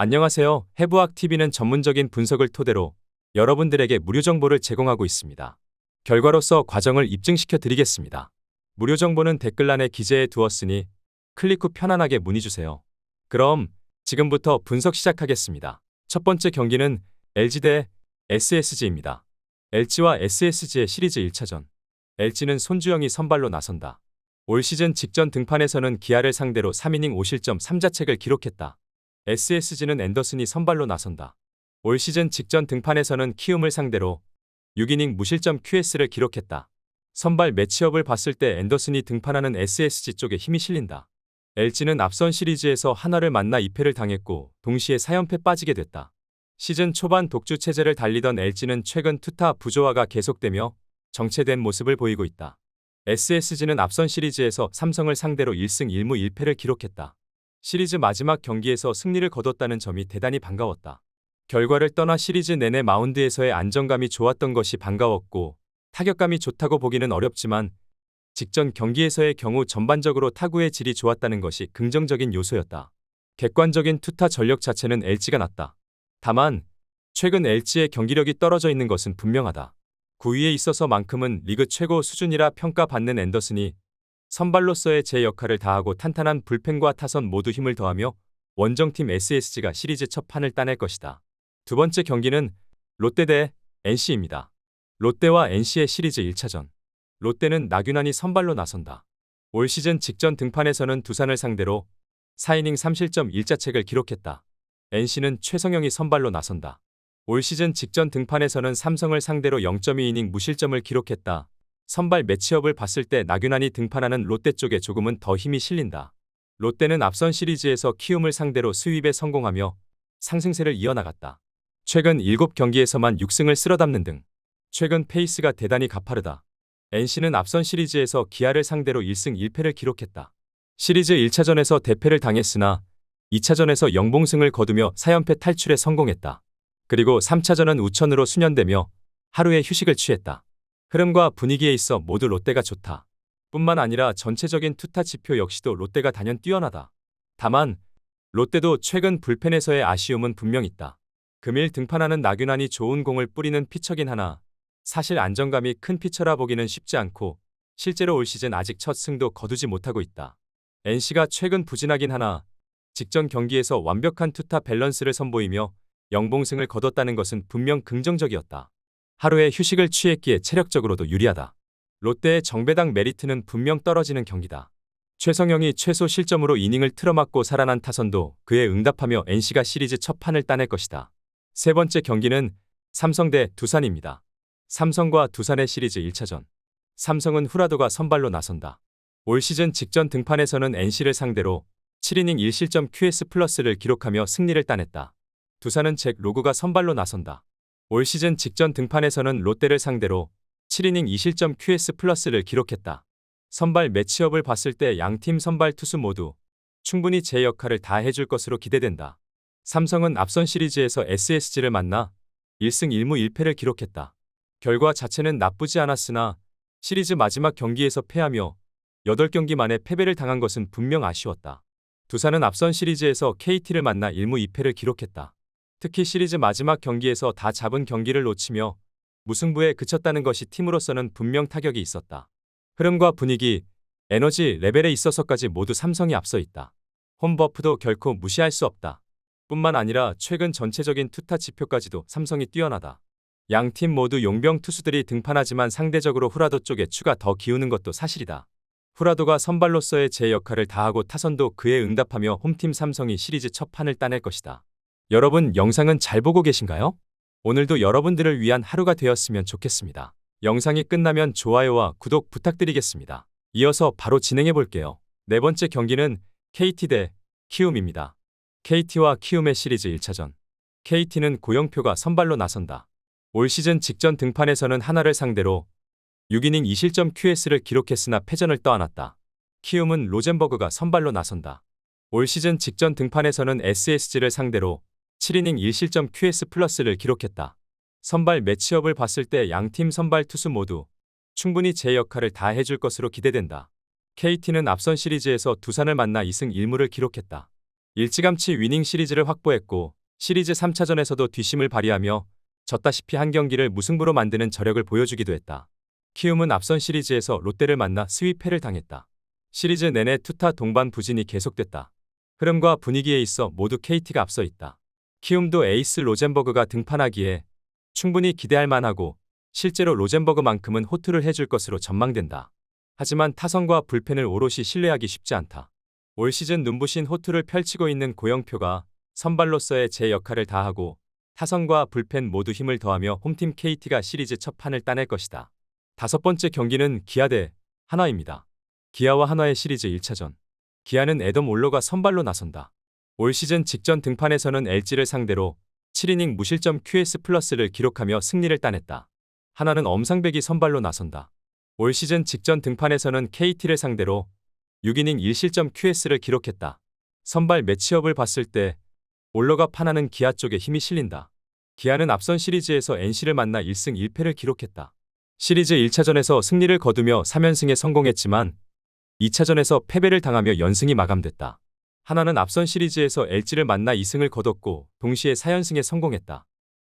안녕하세요. 해부학TV는 전문적인 분석을 토대로 여러분들에게 무료 정보를 제공하고 있습니다. 결과로서 과정을 입증시켜 드리겠습니다. 무료 정보는 댓글란에 기재해 두었으니 클릭 후 편안하게 문의주세요. 그럼 지금부터 분석 시작하겠습니다. 첫 번째 경기는 LG 대 SSG입니다. LG와 SSG의 시리즈 1차전. LG는 손주영이 선발로 나선다. 올 시즌 직전 등판에서는 기아를 상대로 3이닝 5실점 3자책을 기록했다. SSG는 앤더슨이 선발로 나선다. 올 시즌 직전 등판에서는 키움을 상대로 6이닝 무실점 QS를 기록했다. 선발 매치업을 봤을 때 앤더슨이 등판하는 SSG 쪽에 힘이 실린다. LG는 앞선 시리즈에서 하나를 만나 2패를 당했고 동시에 4연패 빠지게 됐다. 시즌 초반 독주 체제를 달리던 LG는 최근 투타 부조화가 계속되며 정체된 모습을 보이고 있다. SSG는 앞선 시리즈에서 삼성을 상대로 1승 1무 1패를 기록했다. 시리즈 마지막 경기에서 승리를 거뒀다는 점이 대단히 반가웠다. 결과를 떠나 시리즈 내내 마운드에서의 안정감이 좋았던 것이 반가웠고 타격감이 좋다고 보기는 어렵지만 직전 경기에서의 경우 전반적으로 타구의 질이 좋았다는 것이 긍정적인 요소였다. 객관적인 투타 전력 자체는 LG가 낫다. 다만 최근 LG의 경기력이 떨어져 있는 것은 분명하다. 9위에 있어서만큼은 리그 최고 수준이라 평가받는 앤더슨이 선발로서의 제 역할을 다하고 탄탄한 불펜과 타선 모두 힘을 더하며 원정팀 SSG가 시리즈 첫 판을 따낼 것이다. 두 번째 경기는 롯데 대 NC입니다. 롯데와 NC의 시리즈 1차전. 롯데는 나균환이 선발로 나선다. 올 시즌 직전 등판에서는 두산을 상대로 4이닝 3실점 1자책을 기록했다. NC는 최성영이 선발로 나선다. 올 시즌 직전 등판에서는 삼성을 상대로 0.2이닝 무실점을 기록했다. 선발 매치업을 봤을 때 나균환이 등판하는 롯데 쪽에 조금은 더 힘이 실린다. 롯데는 앞선 시리즈에서 키움을 상대로 스윕에 성공하며 상승세를 이어나갔다. 최근 7경기에서만 6승을 쓸어담는 등 최근 페이스가 대단히 가파르다. NC는 앞선 시리즈에서 기아를 상대로 1승 1패를 기록했다. 시리즈 1차전에서 대패를 당했으나 2차전에서 영봉승을 거두며 4연패 탈출에 성공했다. 그리고 3차전은 우천으로 수년되며 하루의 휴식을 취했다. 흐름과 분위기에 있어 모두 롯데가 좋다. 뿐만 아니라 전체적인 투타 지표 역시도 롯데가 단연 뛰어나다. 다만 롯데도 최근 불펜에서의 아쉬움은 분명 있다. 금일 등판하는 나균환이 좋은 공을 뿌리는 피처긴 하나 사실 안정감이 큰 피처라 보기는 쉽지 않고 실제로 올 시즌 아직 첫 승도 거두지 못하고 있다. NC가 최근 부진하긴 하나 직전 경기에서 완벽한 투타 밸런스를 선보이며 영봉승을 거뒀다는 것은 분명 긍정적이었다. 하루의 휴식을 취했기에 체력적으로도 유리하다. 롯데의 정배당 메리트는 분명 떨어지는 경기다. 최성영이 최소 실점으로 이닝을 틀어막고 살아난 타선도 그에 응답하며 NC가 시리즈 첫 판을 따낼 것이다. 세 번째 경기는 삼성 대 두산입니다. 삼성과 두산의 시리즈 1차전. 삼성은 후라도가 선발로 나선다. 올 시즌 직전 등판에서는 NC를 상대로 7이닝 1실점 QS 플러스를 기록하며 승리를 따냈다. 두산은 잭 로그가 선발로 나선다. 올 시즌 직전 등판에서는 롯데를 상대로 7이닝 2실점 QS 플러스를 기록했다. 선발 매치업을 봤을 때 양팀 선발 투수 모두 충분히 제 역할을 다 해줄 것으로 기대된다. 삼성은 앞선 시리즈에서 SSG를 만나 1승 1무 1패를 기록했다. 결과 자체는 나쁘지 않았으나 시리즈 마지막 경기에서 패하며 8경기 만에 패배를 당한 것은 분명 아쉬웠다. 두산은 앞선 시리즈에서 KT를 만나 1무 2패를 기록했다. 특히 시리즈 마지막 경기에서 다 잡은 경기를 놓치며 무승부에 그쳤다는 것이 팀으로서는 분명 타격이 있었다. 흐름과 분위기, 에너지 레벨에 있어서까지 모두 삼성이 앞서 있다. 홈버프도 결코 무시할 수 없다. 뿐만 아니라 최근 전체적인 투타 지표까지도 삼성이 뛰어나다. 양팀 모두 용병 투수들이 등판하지만 상대적으로 후라도 쪽에 추가 더 기우는 것도 사실이다. 후라도가 선발로서의 제 역할을 다하고 타선도 그에 응답하며 홈팀 삼성이 시리즈 첫 판을 따낼 것이다. 여러분 영상은 잘 보고 계신가요? 오늘도 여러분들을 위한 하루가 되었으면 좋겠습니다. 영상이 끝나면 좋아요와 구독 부탁드리겠습니다. 이어서 바로 진행해 볼게요. 네 번째 경기는 KT 대 키움입니다. KT와 키움의 시리즈 1차전. KT는 고영표가 선발로 나선다. 올 시즌 직전 등판에서는 하나를 상대로 6이닝 2실점 QS를 기록했으나 패전을 떠안았다. 키움은 로젠버그가 선발로 나선다. 올 시즌 직전 등판에서는 SSG를 상대로 7이닝 1실점 QS 플러스를 기록했다. 선발 매치업을 봤을 때 양팀 선발 투수 모두 충분히 제 역할을 다 해줄 것으로 기대된다. KT는 앞선 시리즈에서 두산을 만나 2승 1무를 기록했다. 일찌감치 위닝 시리즈를 확보했고 시리즈 3차전에서도 뒷심을 발휘하며 졌다시피 한 경기를 무승부로 만드는 저력을 보여주기도 했다. 키움은 앞선 시리즈에서 롯데를 만나 스윕패를 당했다. 시리즈 내내 투타 동반 부진이 계속됐다. 흐름과 분위기에 있어 모두 KT가 앞서 있다. 키움도 에이스 로젠버그가 등판하기에 충분히 기대할 만하고 실제로 로젠버그만큼은 호투를 해줄 것으로 전망된다. 하지만 타선과 불펜을 오롯이 신뢰하기 쉽지 않다. 올 시즌 눈부신 호투를 펼치고 있는 고영표가 선발로서의 제 역할을 다하고 타선과 불펜 모두 힘을 더하며 홈팀 KT가 시리즈 첫 판을 따낼 것이다. 다섯 번째 경기는 기아 대 한화입니다. 기아와 한화의 시리즈 1차전. 기아는 애덤 올러가 선발로 나선다. 올 시즌 직전 등판에서는 LG를 상대로 7이닝 무실점 QS+를 기록하며 승리를 따냈다. 한화는 엄상백이 선발로 나선다. 올 시즌 직전 등판에서는 KT를 상대로 6이닝 1실점 QS를 기록했다. 선발 매치업을 봤을 때 올러가 판하는 기아 쪽에 힘이 실린다. 기아는 앞선 시리즈에서 NC를 만나 1승 1패를 기록했다. 시리즈 1차전에서 승리를 거두며 3연승에 성공했지만 2차전에서 패배를 당하며 연승이 마감됐다. 한화는 앞선 시리즈에서 LG를 만나 2승을 거뒀고 동시에 4연승에 성공했다.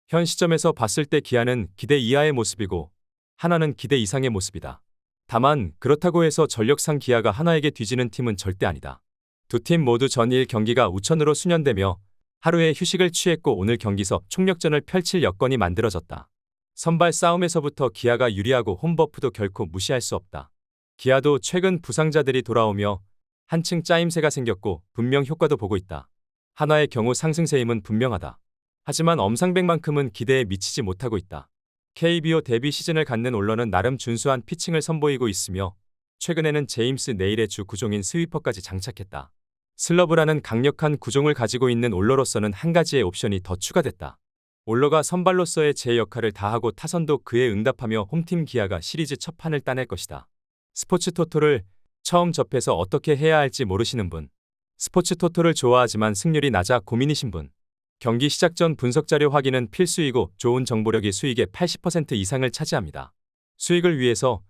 현 시점에서 봤을 때 기아는 기대 이하의 모습이고 한화는 기대 이상의 모습이다. 다만 그렇다고 해서 전력상 기아가 한화에게 뒤지는 팀은 절대 아니다. 두 팀 모두 전일 경기가 우천으로 수년되며 하루의 휴식을 취했고 오늘 경기서 총력전을 펼칠 여건이 만들어졌다. 선발 싸움에서부터 기아가 유리하고 홈버프도 결코 무시할 수 없다. 기아도 최근 부상자들이 돌아오며 한층 짜임새가 생겼고 분명 효과도 보고 있다. 한화의 경우 상승세 힘은 분명하다. 하지만 엄상백만큼은 기대에 미치지 못하고 있다. KBO 데뷔 시즌을 갖는 올러는 나름 준수한 피칭을 선보이고 있으며 최근에는 제임스 네일의 주 구종인 스위퍼까지 장착했다. 슬러브라는 강력한 구종을 가지고 있는 올러로서는 한 가지의 옵션이 더 추가됐다. 올러가 선발로서의 제 역할을 다하고 타선도 그에 응답하며 홈팀 기아가 시리즈 첫 판을 따낼 것이다. 스포츠 토토를 처음 접해서 어떻게 해야 할지 모르시는 분, 스포츠 토토를 좋아하지만 승률이 낮아 고민이신 분, 경기 시작 전 분석 자료 확인은 필수이고 좋은 정보력이 수익의 80% 이상을 차지합니다. 수익을 위해서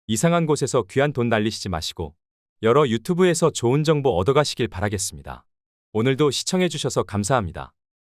이상한 곳에서 귀한 돈 날리시지 마시고 여러 유튜브에서 좋은 정보 얻어가시길 바라겠습니다. 오늘도 시청해주셔서 감사합니다.